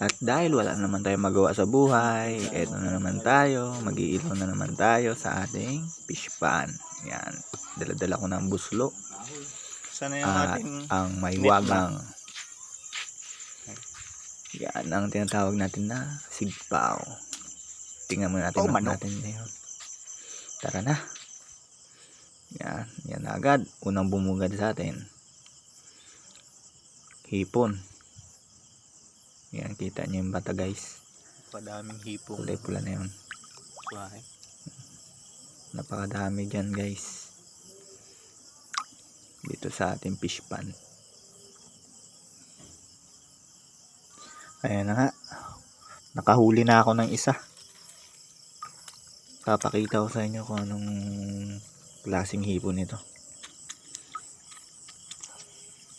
At dahil wala naman tayong magawa sa buhay, eto na naman tayo, mag-iilaw na naman tayo sa ating fish pan. Yan, dala-dala ko ng buslo Sana yung at ating ang may wagang. Yan ang tinatawag natin na sigpaw. Tingnan muna natin natin ngayon. Tara na. Yan, yan agad. Unang bumugad sa atin. Hipon. Yan, kita nyo yung bata guys. padaming hipong. Kulay pula na yun. Suwahe. Napakadami dyan guys. Dito sa ating fish pan. Ayan na nga. Nakahuli na ako ng isa. Papakita ko sa inyo kung anong klaseng hipon ito.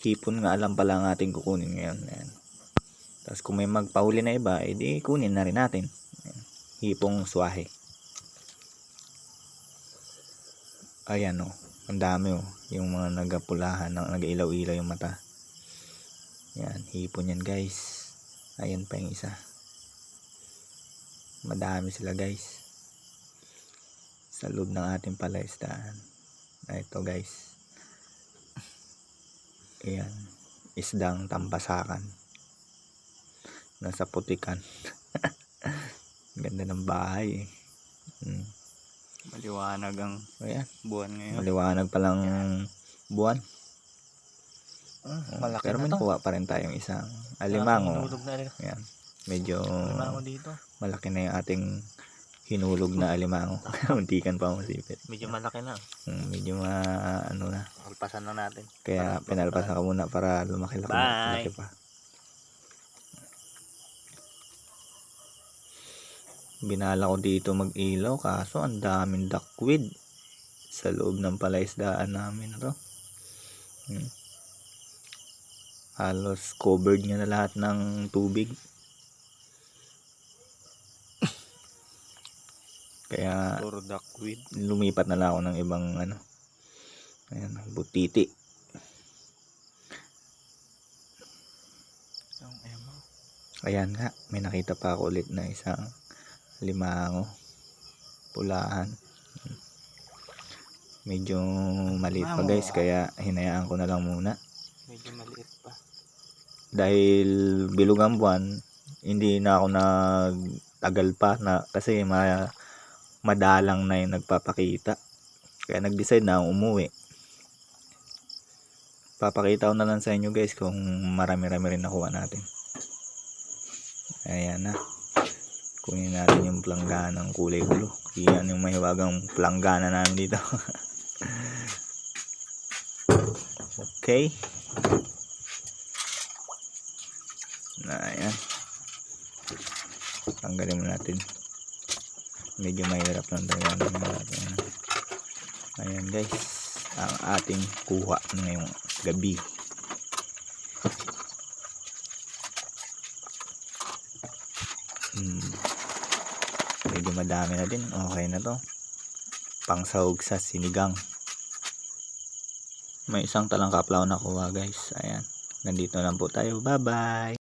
Hipon nga alam pala ang ating kukunin ngayon. Ayan. Tapos kung may magpahuli na iba, edi kunin na rin natin. Ayan. Hipong suwahe. Ayan o. Ang dami o. Yung mga nagapulahan, nag-ilaw-ilaw yung mata. Ayan. Hipon yan guys. Ayan pa yung isa. Madami sila guys. Sa loob ng ating palaisdaan. Ito guys. Ayan. Isdang tampasakan. Nasa putikan. Ganda ng bahay eh. Maliwanag ang buwan ngayon. Maliwanag palang buwan. Malaki pero may nakuha pa rin tayong isang alimango. Ayan. Medyo dito. Malaki na yung ating hinulog na alimango. Muntikan pa masipit. Medyo malaki na. Medyo ano na. Alpasan na natin. Kaya pinalpasan ka muna para lumaki-laki pa. Binala ko dito mag-ilaw kaso ang daming duckweed sa loob ng palaisdaan namin na to. Halos covered niya na lahat ng tubig. Kaya puro duckweed. Lumipat na lang ako ng ibang ano. Ayan, butiti. Ayan nga, may nakita pa ako ulit na isang limango. Pulahan. Medyo maliit pa guys, kaya hinayaan ko na lang muna. Medyo maliit pa. Dahil bilog ang buwan, hindi na ako nagtagal pa na kasi madalang na yung nagpapakita. Kaya nag-decide na akong umuwi. Papakita ko na lang sa inyo guys kung marami-rami rin nakuha natin. Ayan na. Kunin natin yung planggana ng kulay blue. Yan yung mahiwagang planggana namin dito. Okay. Ayan. Tanggalin mo natin. Medyo mahirap lang talaga natin. Ayan guys, ang ating kuha ngayong gabi. Medyo madami na din. Okay na to. Pangsahog sa sinigang. May isang talangkaplaw na kuha guys. Ayan. Nandito lang po tayo. Bye bye.